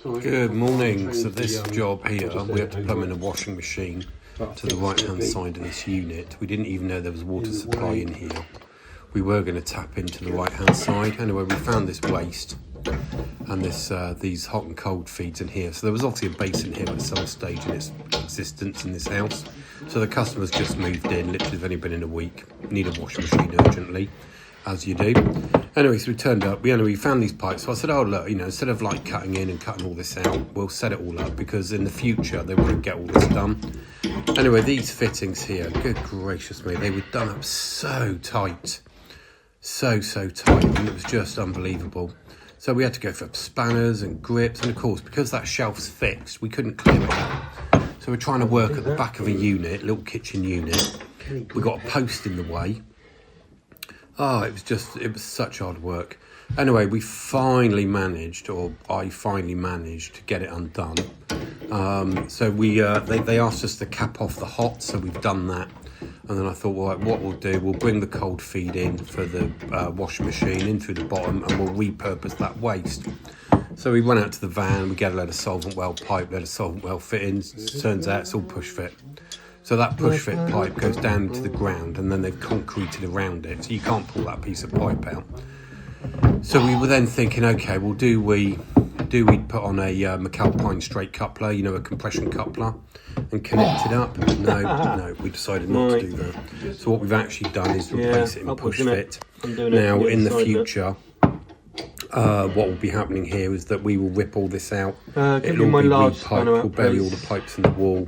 Good morning. So this job here, we had to plumb in a washing machine to the right hand side of this unit. We didn't even know there was water supply in here. We were going to tap into the right hand side. Anyway, we found this waste and these hot and cold feeds in here. So there was obviously a basin here at some stage in its existence in this house. So the customers just moved in, literally they've only been in a week. Need a washing machine urgently, as you do. Anyway, so we turned up, we found these pipes. So I said, oh look, instead of like cutting in and cutting all this out, we'll set it all up because in the future they want to get all this done. Anyway, these fittings here, good gracious me, they were done up so tight. So tight, and it was just unbelievable. So we had to go for spanners and grips, and of course, because that shelf's fixed, we couldn't clear it out. So we're trying to work at the back of a unit, little kitchen unit. We got a post in the way. Oh, it was such hard work. Anyway, I finally managed to get it undone. So they asked us to cap off the hot, so we've done that. And then I thought, well, what we'll do, we'll bring the cold feed in for the washing machine in through the bottom, and we'll repurpose that waste. So we went out to the van, we get a load of solvent well pipe, load of solvent well fittings. Turns out it's all push fit. So that push fit pipe goes down to the ground, and then they've concreted around it, so you can't pull that piece of pipe out. So we were then thinking, okay, well, do we put on a McAlpine straight coupler, a compression coupler, and connect it up? No, we decided not to do that. So what we've actually done is replace it in push fit. Now, in the future, what will be happening here is that we will rip all this out. It'll all be re-piped. We'll bury all the pipes in the wall.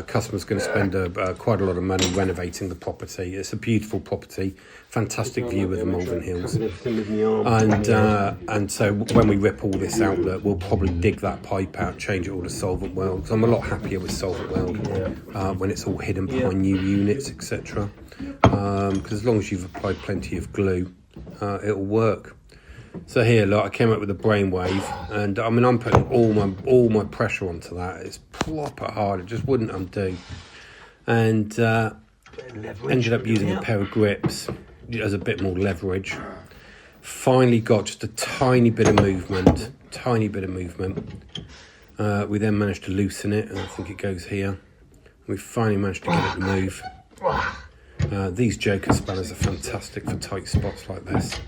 Customer's going to spend quite a lot of money renovating the property. It's a beautiful property, fantastic view of the Malvern Hills. And so when we rip all this out, we'll probably dig that pipe out, change it all to solvent weld. Because I'm a lot happier with solvent weld when it's all hidden behind new units, etc. Because as long as you've applied plenty of glue, it'll work. So here, look, I came up with a brainwave, and I'm putting all my pressure onto that. It's proper hard. It just wouldn't undo, and ended up using a pair of grips as a bit more leverage. Finally got just a tiny bit of movement. We then managed to loosen it, and I think it goes here. We finally managed to get it to move. These Joker spanners are fantastic for tight spots like this.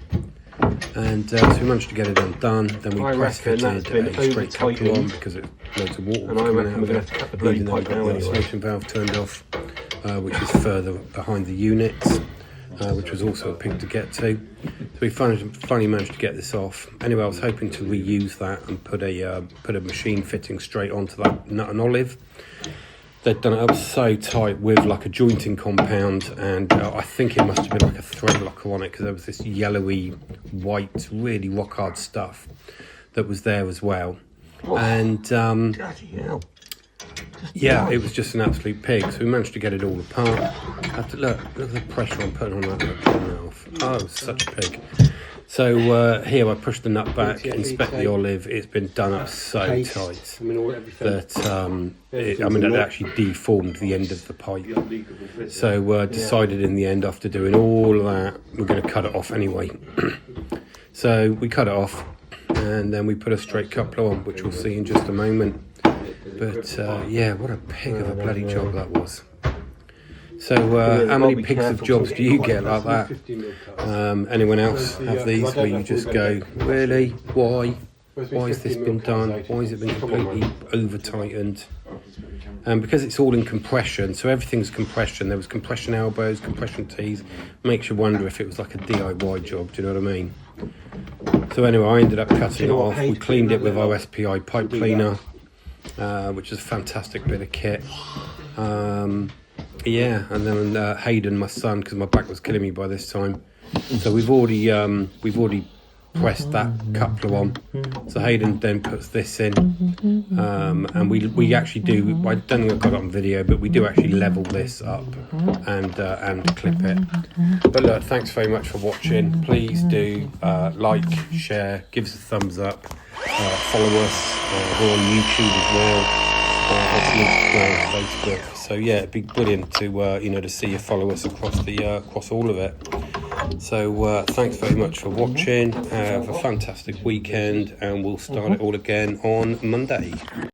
And so we managed to get it undone. Then we press fitted a straight coupler on because loads of water was coming out of it. Even though we got the ventilation valve turned off, which is further behind the units, which was also a pig to get to. So we finally managed to get this off. Anyway, I was hoping to reuse that and put a machine fitting straight onto that nut and olive. They'd done it up so tight with like a jointing compound, and I think it must have been like a thread locker on it because there was this yellowy, white, really rock hard stuff that was there as well. And it was just an absolute pig. So we managed to get it all apart. Look at the pressure I'm putting on that. Oh, it was such a pig. So here I pushed the nut back, inspect the olive. It's been done up so tight that it actually deformed the end of the pipe. So decided in the end, after doing all of that, we're going to cut it off anyway. So we cut it off, and then we put a straight coupler on, which we'll see in just a moment. But what a pig of a bloody job that was. So how many pigs of jobs do you get like that? Anyone else have these where you just go, really? Why? Why has this been done? Why has it been completely over-tightened? Because it's all in compression, so everything's compression. There was compression elbows, compression tees. Makes you wonder if it was like a DIY job, do you know what I mean? So anyway, I ended up cutting it off. We cleaned it with our SPI pipe cleaner, which is a fantastic bit of kit. And then Hayden, my son, because my back was killing me by this time. So we've already pressed that coupler on. So Hayden then puts this in, and we actually do. I don't think I've got it on video, but we do actually level this up and clip it. But look, thanks very much for watching. Please do like, share, give us a thumbs up, follow us. We're on YouTube as well. Facebook. So yeah, it'd be brilliant to to see you follow us across all of it. So thanks very much for watching. Have a fantastic weekend, and we'll start it all again on Monday.